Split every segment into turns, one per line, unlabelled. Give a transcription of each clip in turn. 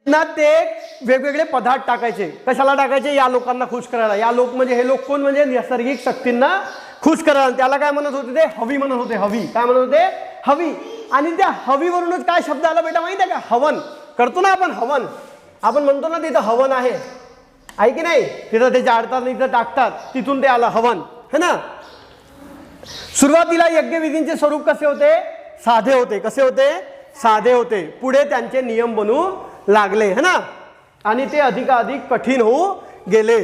ना ते वेगवेगळे पदार्थ टाकायचे. कशाला टाकायचे? या लोकांना खुश करायला. या लोक म्हणजे हे लोक कोण? म्हणजे नैसर्गिक शक्तींना खुश करायला. त्याला काय म्हणत होते? ते हवी म्हणत होते. हवी काय म्हणत होते? हवी. आणि त्या हवीवरूनच काय शब्द आला बेटा माहिती आहे का? हवन करतो ना आपण. हवन आपण म्हणतो ना, तिथं हवन आहे की नाही? तिथं ते जाळतात, इथं टाकतात, तिथून ते आलं हवन, है ना. सुरुवातीला यज्ञविधींचे स्वरूप कसे होते? साधे होते. कसे होते? साधे होते. पुढे त्यांचे नियम बनू लागले, है ना. आणि ते अधिकाधिक कठीण होऊ गेले.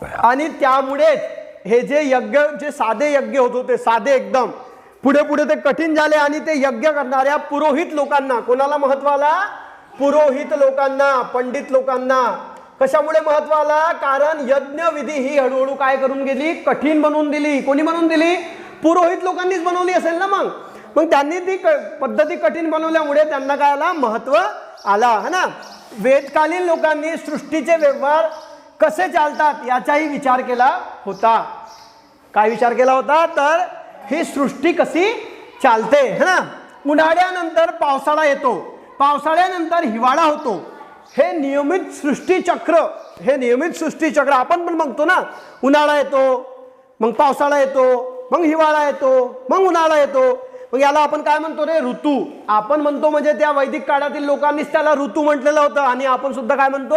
आणि त्यामुळेच हे जे यज्ञ, जे साधे यज्ञ होत होते, साधे एकदम, पुढे पुढे ते कठीण झाले. आणि ते यज्ञ करणाऱ्या पुरोहित लोकांना, कोणाला महत्व आला? पुरोहित लोकांना, पंडित लोकांना. कशामुळे महत्व आला? कारण यज्ञविधी ही हळूहळू काय करून गेली? कठीण बनवून दिली. कोणी बनवून दिली? पुरोहित लोकांनीच बनवली असेल ना. मग त्यांनी ती पद्धती कठीण बनवल्यामुळे त्यांना काय आला? महत्व आला, है ना. वेदकालीन लोकांनी सृष्टीचे व्यवहार कसे चालतात याचाही विचार केला होता. काय विचार केला होता? तर ही सृष्टी कशी चालते, है ना. उन्हाळ्यानंतर पावसाळा येतो, पावसाळ्यानंतर हिवाळा होतो. हे नियमित सृष्टीचक्र, हे नियमित सृष्टीचक्र आपण पण बघतो ना. उन्हाळा येतो, मग पावसाळा येतो, मग हिवाळा येतो, मग उन्हाळा येतो. मग याला आपण काय म्हणतो रे? ऋतू. आपण म्हणतो म्हणजे त्या वैदिक काळातील लोकांनीच त्याला ऋतू म्हटलेलं होतं. आणि आपण सुद्धा काय म्हणतो?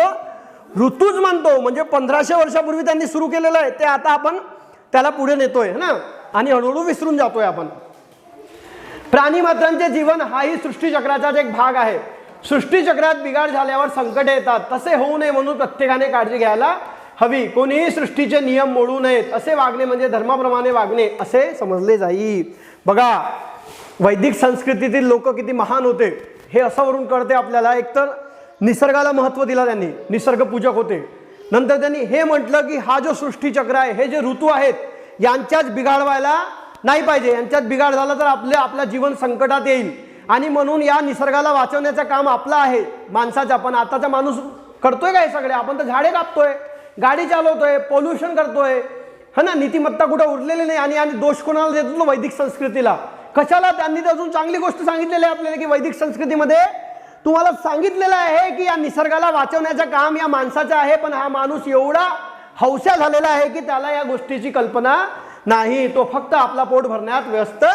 ऋतूच म्हणतो. म्हणजे 1500 वर्षापूर्वी त्यांनी सुरू केलेलं आहे ते आता आपण त्याला पुढे नेतोय ना. आणि हळूहळू विसरून जातोय आपण. प्राणी मात्रांचे जीवन हाही सृष्टीचक्राचाच एक भाग आहे. सृष्टीचक्रात बिघाड झाल्यावर संकट येतात. तसे होऊ नये म्हणून प्रत्येकाने काळजी घ्यायला हवी. कोणीही सृष्टीचे नियम मोडू नयेत. असे वागणे म्हणजे धर्माप्रमाणे वागणे असे समजले जाईल. बघा वैदिक संस्कृतीतील लोक किती महान होते हे असं वरून कळते आपल्याला. एकतर निसर्गाला महत्त्व दिला त्यांनी, निसर्ग पूजक होते. नंतर त्यांनी हे म्हटलं की हा जो सृष्टीचक्र आहे, हे जे ऋतू आहेत, यांच्याच बिघाड व्हायला नाही पाहिजे. यांच्यात बिघाड झाला तर आपलं जीवन संकटात येईल. आणि म्हणून या निसर्गाला वाचवण्याचं काम आपलं आहे, माणसाचं. पण आताचा माणूस करतोय का हे सगळे? आपण तर झाडे कापतोय, गाडी चालवतोय, पोल्युशन करतोय, है ना. नीतिमत्ता कुठं उरलेली नाही. आणि दोष कोणाला देतो? वैदिक संस्कृतीला. कशाला? त्यांनी तर अजून चांगली गोष्ट सांगितलेली आहे आपल्याला की वैदिक संस्कृतीमध्ये तुम्हाला सांगितलेलं आहे की या निसर्गाला वाचवण्याचं काम या माणसाचं आहे. पण हा माणूस एवढा हौसा झालेला आहे की त्याला या गोष्टीची कल्पना नाही. तो फक्त आपला पोट भरण्यात व्यस्त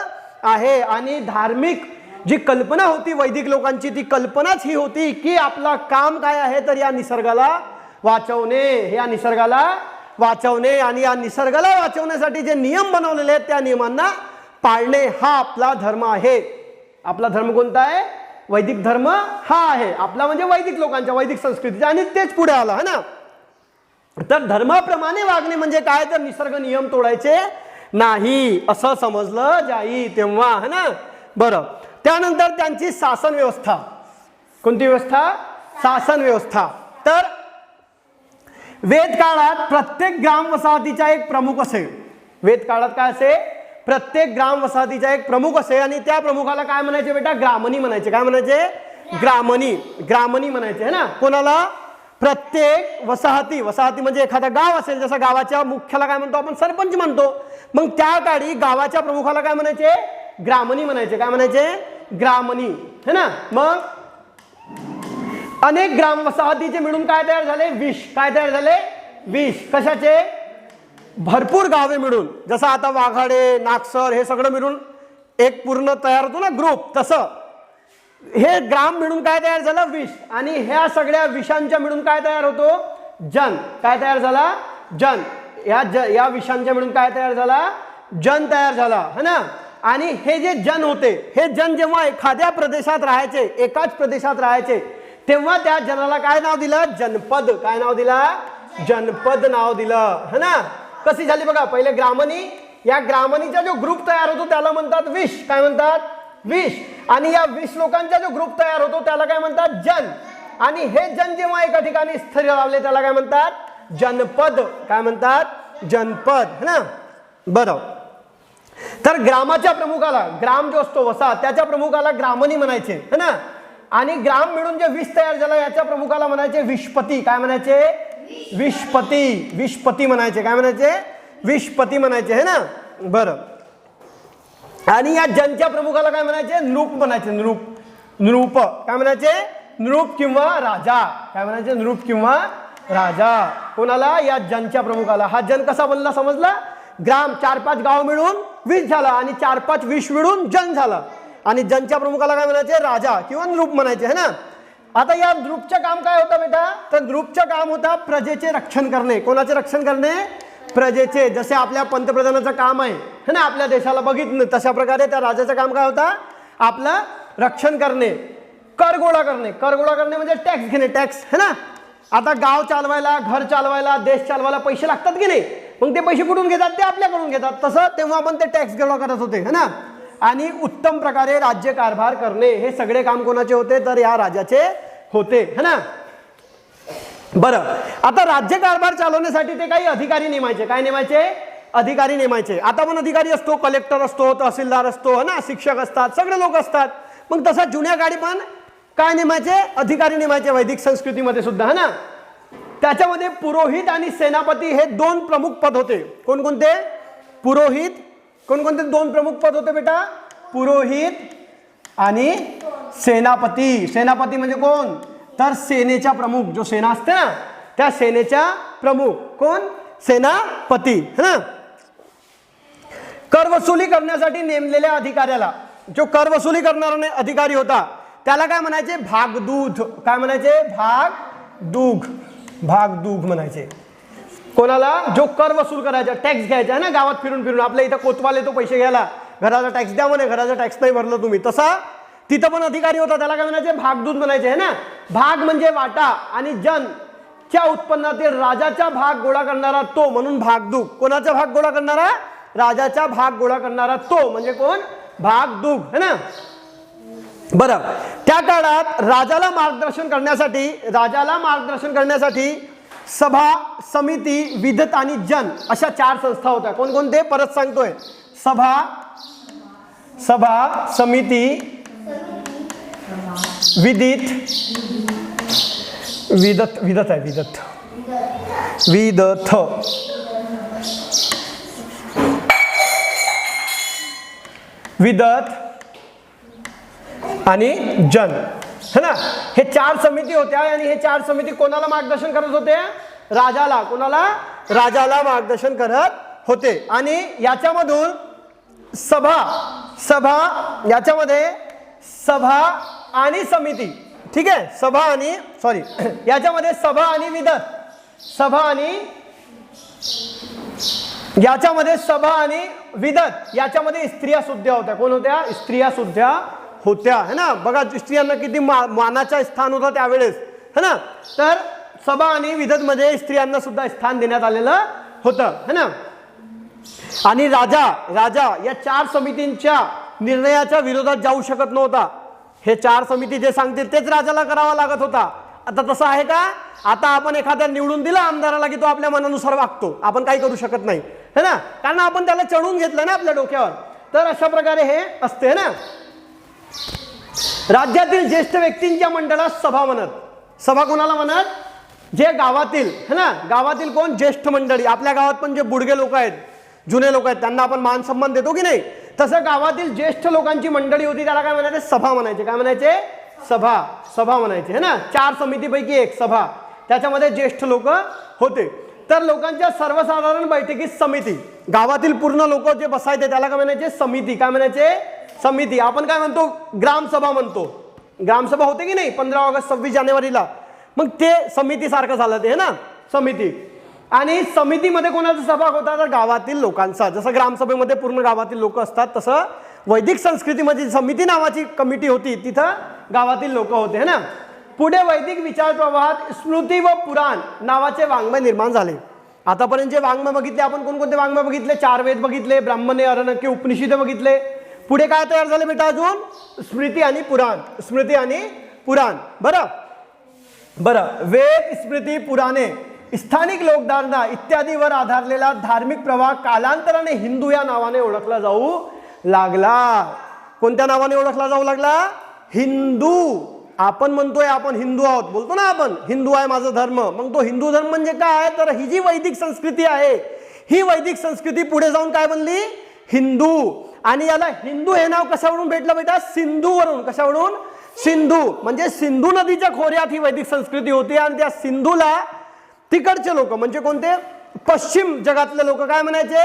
आहे. आणि धार्मिक जी कल्पना होती वैदिक लोकांची, ती कल्पनाच ही होती की आपला काम काय आहे? तर या निसर्गाला वाचवणे, या निसर्गाला वाचवणे. आणि या निसर्गाला वाचवण्यासाठी जे नियम बनवलेले आहेत त्या नियमांना पाळणे हा आपला धर्म आहे. आपला धर्म कोणता आहे? वैदिक धर्म हा आहे आपला, म्हणजे वैदिक लोकांच्या, वैदिक संस्कृतीचा. आणि तेच पुढे आलं, है ना. तर धर्माप्रमाणे वागणे म्हणजे काय? तर निसर्ग नियम तोडायचे नाही असं समजलं जाईल तेव्हा, है ना. बरं, त्यानंतर त्यांची शासन व्यवस्था. कोणती व्यवस्था? शासन व्यवस्था. तर वेद काळात प्रत्येक ग्राम वसाहतीचा एक प्रमुख असे. वेद काळात काय असे? प्रत्येक ग्राम वसाहतीचा एक प्रमुख असे. आणि त्या प्रमुखाला काय म्हणायचे बेटा? ग्रामणी म्हणायचे. काय म्हणायचे? ग्रामणी. ग्रामणी म्हणायचे, है ना. कोणाला? प्रत्येक वसाहती. वसाहती म्हणजे एखादा गाव असेल, जसं गावाच्या मुख्याला काय म्हणतो आपण? सरपंच म्हणतो. मग त्या काळी गावाच्या प्रमुखाला काय म्हणायचे? ग्रामणी म्हणायचे. काय म्हणायचे? ग्रामणी, है ना. मग अनेक ग्राम वसाहतीचे मिळून काय तयार झाले? 20. काय तयार झाले? 20. कशाचे? भरपूर गावे मिळून. जसं आता वाघाडे, नागसर हे सगळं मिळून एक पूर्ण तयार होतो ना ग्रुप, तसं हे ग्राम मिळून काय तयार झालं? 20. आणि ह्या सगळ्या विषांच्या मिळून काय तयार होतो? जन. काय तयार झाला? जन. या विषांच्या मिळून काय तयार झाला? जन तयार झाला, है ना. आणि हे जे जन होते, हे जन जेव्हा एखाद्या प्रदेशात राहायचे, एकाच प्रदेशात राहायचे, तेव्हा त्या जनाला काय नाव दिलं? जनपद. काय नाव दिलं? जनपद नाव दिलं, है ना. कशी झाली बघा? पहिले ग्रामणी. या ग्रामणीचा जो ग्रुप तयार होतो त्याला म्हणतात 20. काय म्हणतात? 20. आणि या 20 लोकांचा जो ग्रुप तयार होतो त्याला काय म्हणतात? जन. आणि हे जन जेव्हा एका ठिकाणी स्थिर लावले त्याला काय म्हणतात? जनपद. काय म्हणतात? जनपद, है ना. बरं, तर ग्रामाच्या प्रमुखाला, ग्राम जो असतो वसाहत, त्याच्या प्रमुखाला ग्रामणी म्हणायचे, है ना. आणि ग्राम मिळून जे 20 तयार झाला याच्या प्रमुखाला म्हणायचे विषपती. काय म्हणायचे? विषपती. विषपती म्हणायचे. काय म्हणायचे? विषपती म्हणायचे, है ना. बरं, आणि या जनच्या प्रमुखाला काय म्हणायचे? नृप म्हणायचे. नृप. नृप. काय म्हणायचे? नृप किंवा राजा. काय म्हणायचे? नृप किंवा राजा. कोणाला? या जनच्या प्रमुखाला. हा जन कसा बनला समजला? ग्राम 4-5 गाव मिळून 20 झाला आणि 4-5 20 मिळून जन झाला. आणि जनच्या प्रमुखाला काय म्हणायचे? राजा किंवा नृप म्हणायचे है ना. आता या नृपचं काम काय होतं बेटा? तर नृपचं काम होता प्रजेचे रक्षण करणे. कोणाचे रक्षण करणे? प्रजेचे. जसे आपल्या पंतप्रधानाचं काम आहे है ना, आपल्या देशाला बघितलं तशा प्रकारे त्या राजाचं काम काय होता? आपलं रक्षण करणे. कर गोळा करणे. कर गोळा करणे म्हणजे टॅक्स घेणे. टॅक्स है ना. आता गाव चालवायला, घर चालवायला, देश चालवायला पैसे लागतात की नाही? मग ते पैसे कुठून घेतात? ते आपल्याकडून घेतात. तसं तेव्हा आपण ते टॅक्स गोळा करत होते है ना. आणि उत्तम प्रकारे राज्य कारभार करणे हे सगळे काम कोणाचे होते? तर या राजाचे होते है ना. बरं, आता राज्य कारभार चालवण्यासाठी ते काही अधिकारी नेमायचे. काय नेमायचे? अधिकारी नेमायचे. आता पण अधिकारी असतो, कलेक्टर असतो, तहसीलदार असतो है ना, शिक्षक असतात, सगळे लोक असतात. मग तसा जुन्या काळी पण काय नेमायचे? अधिकारी नेमायचे. वैदिक संस्कृतीमध्ये सुद्धा है ना. त्याच्यामध्ये पुरोहित आणि सेनापती हे 2 प्रमुख पद होते. कोणकोणते? पुरोहित. कोणकोणते 2 प्रमुख पद होते बेटा? पुरोहित आणि सेनापती. सेनापती म्हणजे कोण? तर सेनेच्या प्रमुख. जो सेना असते ना त्या सेनेच्या प्रमुख कोण? सेनापती है ना. कर वसुली करण्यासाठी नेमलेल्या अधिकाऱ्याला, जो कर वसुली करणारा अधिकारी होता त्याला काय म्हणायचे? भागदूत. काय म्हणायचे? भागदूत. भागदूत म्हणायचे. कोणाला? जो कर वसूल करायचा, टॅक्स घ्यायचा है ना, गावात फिरून फिरून. आपल्या इथं कोतवाल येतो पैसे घ्यायला, घराचा टॅक्स द्या म्हणे, घराचा टॅक्स नाही भरलं तुम्ही, तसा तिथं पण अधिकारी होता. त्याला काय म्हणायचे? भागदूत म्हणायचे है ना. भाग म्हणजे वाटा आणि जनच्या उत्पन्नातील राजाचा भाग गोळा करणारा तो म्हणून भागदूत. कोणाचा भाग गोळा करणारा? राजाचा भाग गोळा करणारा तो म्हणजे कोण? भागदूत है ना. बरं, त्या काळात राजाला मार्गदर्शन करण्यासाठी सभा, समिती, विधत आणि जन अशा 4 संस्था होत्या. कोणकोणते? परत सांगतोय. सभा, समिती, विधत आणि जन है ना. हे 4 समिती होत्या आणि हे 4 समिती कोणाला मार्गदर्शन करत होते? राजाला. कोणाला? राजाला मार्गदर्शन करत होते. आणि याच्यामधून याच्यामध्ये सभा आणि समिती, ठीक आहे, याच्यामध्ये सभा आणि विधत, याच्यामध्ये स्त्रिया सुद्धा होत्या. कोण होत्या? स्त्रिया सुद्धा होत्या है ना. बघा स्त्रियांना किती मानाचा स्थान होता त्यावेळेस है ना. तर सभा आणि विधत मध्ये स्त्रियांना सुद्धा स्थान देण्यात आलेलं होतं है ना. आणि राजा या 4 समितींच्या निर्णयाच्या विरोधात जाऊ शकत नव्हता. हे 4 समिती जे सांगतील तेच राजाला करावा लागत होता. आता तसं आहे का? आता आपण एखाद्या निवडून दिला आमदाराला की तो आपल्या मनानुसार वागतो, आपण काही करू शकत नाही है ना, कारण आपण त्याला चढवून घेतलं ना आपल्या डोक्यावर. तर अशा प्रकारे हे असते ना. राज्यातील ज्येष्ठ व्यक्तींच्या मंडळात सभा म्हणत. सभा कोणाला म्हणत? जे गावातील है ना, गावातील कोण? ज्येष्ठ मंडळी. आपल्या गावात पण जे बुडगे लोक आहेत, जुने लोक आहेत, त्यांना आपण मान सन्मान देतो की नाही, तसं गावातील ज्येष्ठ लोकांची मंडळी होती, त्याला काय म्हणायचे? सभा म्हणायचे. काय म्हणायचे? सभा म्हणायचे है ना. 4 समितीपैकी एक सभा, त्याच्यामध्ये ज्येष्ठ लोक होते. तर लोकांच्या सर्वसाधारण बैठकीत समिती, गावातील पूर्ण लोक जे बसायचे त्याला काय म्हणायचे? समिती. काय म्हणायचे? समिती. आपण काय म्हणतो? ग्रामसभा म्हणतो. ग्रामसभा होते की नाही 15 ऑगस्ट 26 जानेवारीला, मग ते समिती सारखं झालं ते है ना, समिती. आणि समितीमध्ये कोणाचा सहभाग होता? तर गावातील लोकांचा. जसं ग्रामसभेमध्ये पूर्ण गावातील लोक असतात, तसं वैदिक संस्कृतीमध्ये समिती नावाची कमिटी होती, तिथं गावातील लोक होते है ना. पुढे वैदिक विचार प्रवाहात स्मृती व पुराण नावाचे वाङ्मय निर्माण झाले. आतापर्यंत जे वाङ्मय बघितले आपण, कोणकोणते वाङ्मय बघितले? 4 वेद बघितले, ब्राह्मणे, अरण्यके, उपनिषद बघितले. पुढे काय तयार झाले बेटा? अजून स्मृती आणि पुराण. बरं, वेद, स्मृती, पुराणे, स्थानिक लोकधारणा इत्यादीवर आधारलेला धार्मिक प्रवाह कालांतराने हिंदू या नावाने ओळखला जाऊ लागला. कोणत्या नावाने ओळखला जाऊ लागला? हिंदू. आपण म्हणतोय आपण हिंदू आहोत, बोलतो ना आपण, हिंदू आहे माझा धर्म. मग तो हिंदू धर्म म्हणजे काय? तर ही जी वैदिक संस्कृती आहे, ही वैदिक संस्कृती पुढे जाऊन काय बनली? हिंदू. आणि याला हिंदू हे नाव कशावरून भेटलं बेटा? सिंधूवरून. कशावरून? सिंधू म्हणजे सिंधू नदीच्या खोऱ्यात ही वैदिक संस्कृती होती आणि त्या सिंधूला तिकडचे लोक म्हणजे कोणते पश्चिम जगातले लोक काय म्हणायचे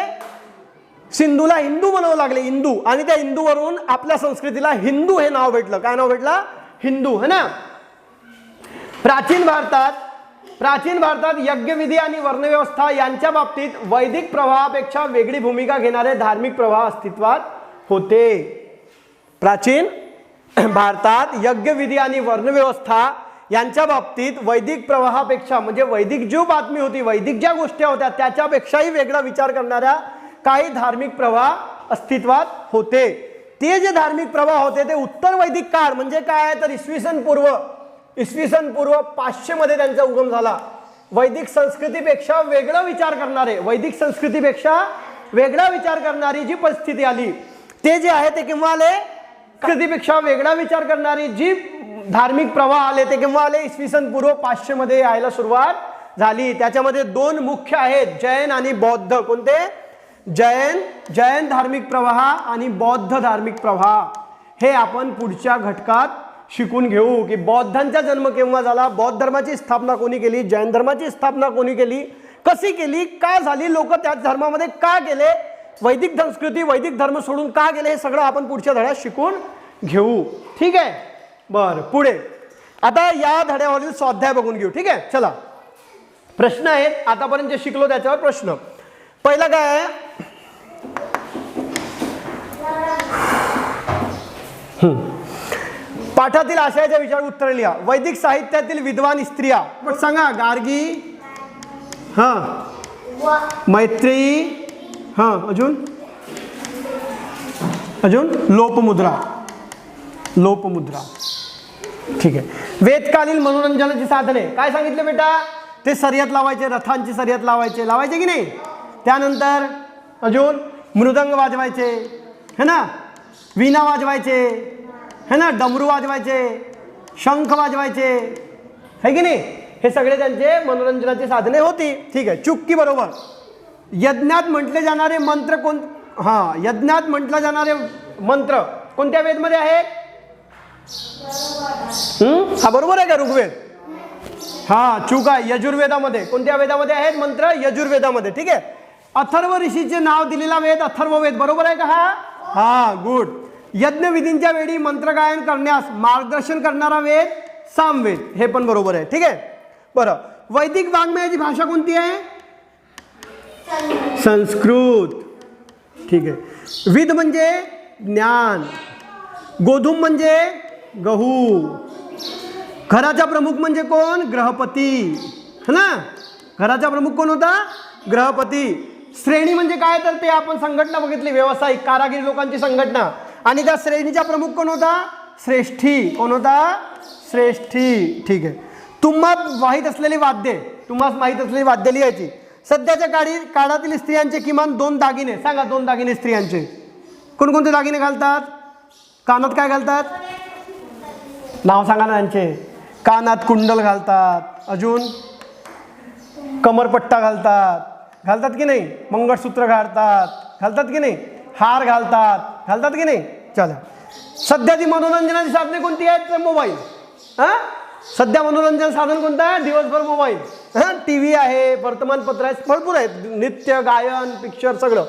सिंधूला हिंदू बनवू लागले हिंदू आणि त्या हिंदूवरून आपल्या संस्कृतीला हिंदू हे नाव भेटलं काय नाव भेटलं हिंदू है ना प्राचीन भारतात यज्ञविधी आणि वर्णव्यवस्था यांच्या बाबतीत वैदिक प्रवाहापेक्षा वेगळी भूमिका घेणारे धार्मिक प्रवाह अस्तित्वात होते प्राचीन भारतात यज्ञविधी आणि वर्णव्यवस्था यांच्या बाबतीत वैदिक प्रवाहापेक्षा म्हणजे वैदिक जी बातमी होती वैदिक ज्या गोष्टी होत्या त्याच्यापेक्षाही वेगळा विचार करणाऱ्या काही धार्मिक प्रवाह अस्तित्वात होते ते जे धार्मिक प्रवाह होते ते उत्तर वैदिक काळ म्हणजे काय तर इसवी सन पूर्व 500 मध्ये त्यांचा उगम झाला वैदिक संस्कृतीपेक्षा वेगळा विचार करणारी जी परिस्थिती आली ते जे आहे ते केव्हा आले संस्कृतीपेक्षा वेगळा विचार करणारी जी धार्मिक प्रवाह आले ते केव्हा आले इसवी सन पूर्व 500 मध्ये यायला सुरुवात झाली त्याच्यामध्ये दोन मुख्य आहेत जैन आणि बौद्ध कोणते जैन धार्मिक प्रवाह आणि बौद्ध धार्मिक प्रवाह हे आपण पुढच्या घटकात शिकून घेऊ की बौद्धांचा जन्म केव्हा झाला बौद्ध धर्माची स्थापना कोणी केली जैन धर्माची स्थापना कोणी केली कशी केली का झाली लोक त्याच धर्मामध्ये का गेले वैदिक संस्कृती वैदिक धर्म सोडून का गेले हे सगळं आपण पुढच्या धड्यात शिकून घेऊ ठीक आहे बरं पुढे आता या धड्यावरील स्वाध्याय बघून घेऊ ठीक आहे चला प्रश्न आहेत आतापर्यंत जे शिकलो त्याच्यावर प्रश्न पहिला काय आहे पाठातील आशयाच्या विचार उत्तर लिहा वैदिक साहित्यातील विद्वान स्त्रिया पण सांगा गार्गी मैत्रेयी अजून लोपमुद्रा ठीक आहे वेदकालीन मनोरंजनाची साधने काय सांगितले बेटा ते शर्यत लावायचे रथांची शर्यत लावायचे की नाही त्यानंतर अजून मृदंग वाजवायचे है ना वीणा वाजवायचे है ना डमरू वाजवायचे शंख वाजवायचे है की नाही हे सगळे त्यांचे मनोरंजनाची साधने होती ठीक आहे चुक्की बरोबर यज्ञात म्हटले जाणारे मंत्र यज्ञात म्हटलं जाणारे मंत्र कोणत्या वेदमध्ये आहेत हा बरोबर आहे का ऋग्वेद चूक आहे यजुर्वेदामध्ये कोणत्या वेदामध्ये आहेत मंत्र यजुर्वेदामध्ये ठीक आहे अथर्व ऋषीचे नाव दिलेला वेद अथर्ववेद बरोबर आहे का हा गुड यज्ञ विधींच्या वेळी मंत्र गायन करण्यास मार्गदर्शन करणारा वेद सामवेद हे पण बरोबर आहे ठीक आहे बरं वैदिक वाङ्मयाची भाषा कोणती आहे संस्कृत ठीक आहे विद म्हणजे ज्ञान गोधूम म्हणजे गहू घराचा प्रमुख म्हणजे कोण ग्रहपती है ना घराचा प्रमुख कोण होता ग्रहपती श्रेणी म्हणजे काय तर ते आपण संघटना बघितली व्यावसायिक कारागीर लोकांची संघटना आणि त्या श्रेणीचा प्रमुख कोण होता श्रेष्ठी कोण होता श्रेष्ठी ठीक आहे तुम्हाला माहीत असलेली वाद्य लिहायची सध्याच्या काळातील स्त्रियांचे किमान 2 दागिने सांगा 2 दागिने स्त्रियांचे कोणकोणते दागिने घालतात कानात काय घालतात नाव सांगा ना त्यांचे कानात कुंडल घालतात अजून कमरपट्टा घालतात की नाही मंगळसूत्र घालतात की नाही हार घालतात की नाही चला सध्याची मनोरंजनाची साधने कोणती आहेत तर मोबाईल सध्या मनोरंजन साधन कोणतं आहे दिवसभर मोबाईल टीव्ही आहे वर्तमानपत्र आहे भरपूर आहेत नृत्य गायन पिक्चर सगळं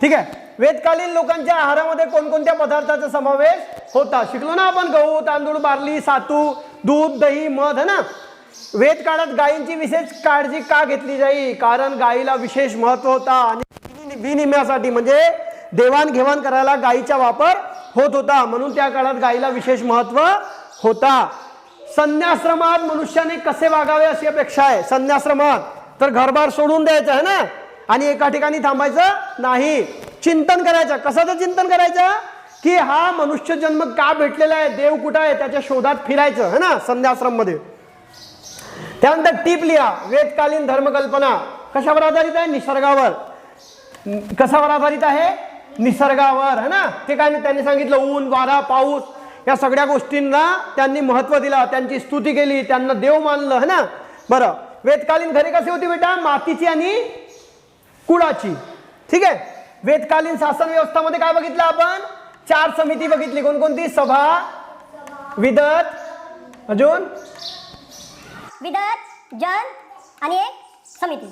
ठीक आहे वेदकालीन लोकांच्या आहारामध्ये कोणकोणत्या पदार्थाचा समावेश होता शिकलो ना आपण गहू तांदूळ बार्ली सातू दूध दही मध है ना वेद काळात गायींची विशेष काळजी का घेतली जाई कारण गायीला विशेष महत्व होता आणि विनिमयासाठी म्हणजे देवाणघेवाण करायला गायीचा वापर होत होता म्हणून त्या काळात गायीला विशेष महत्व होता संन्याश्रमात मनुष्याने कसे वागावे अशी अपेक्षा आहे संन्याश्रमात तर घरबार सोडून द्यायचं है ना आणि एका ठिकाणी थांबायचं नाही चिंतन करायचं कशाचं चिंतन करायचं की हा मनुष्य जन्म का भेटलेला आहे देव कुठं आहे त्याच्या शोधात फिरायचं है ना संन्याश्रम मध्ये त्यानंतर टीप लिहा वेदकालीन धर्मकल्पना कशावर आधारित आहे निसर्गावर कशावर आधारित आहे निसर्गावर है ना ते काय त्यांनी सांगितलं ऊन वारा पाऊस या सगळ्या गोष्टींना त्यांनी महत्व दिला त्यांची स्तुती केली त्यांना देव मानलं है ना बरं वेदकालीन घरे कशी होती बेटा मातीची आणि कुळाची ठीक आहे वेदकालीन शासन व्यवस्थामध्ये काय बघितलं आपण 4 समिती बघितली कोणकोणती सभा विदत, अजून
विदत, जन आणि एक समिती.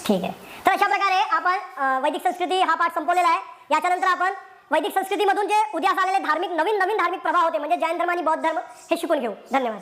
ठीक आहे. तर अशा प्रकारे आपण वैदिक संस्कृती हा पाठ संपवलेला आहे. याच्यानंतर आपण वैदिक संस्कृतीमधून जे उदयास आलेले धार्मिक नवीन धार्मिक प्रभाव होते म्हणजे जैन धर्म आणि बौद्ध धर्म हे शिकून घेऊ. धन्यवाद.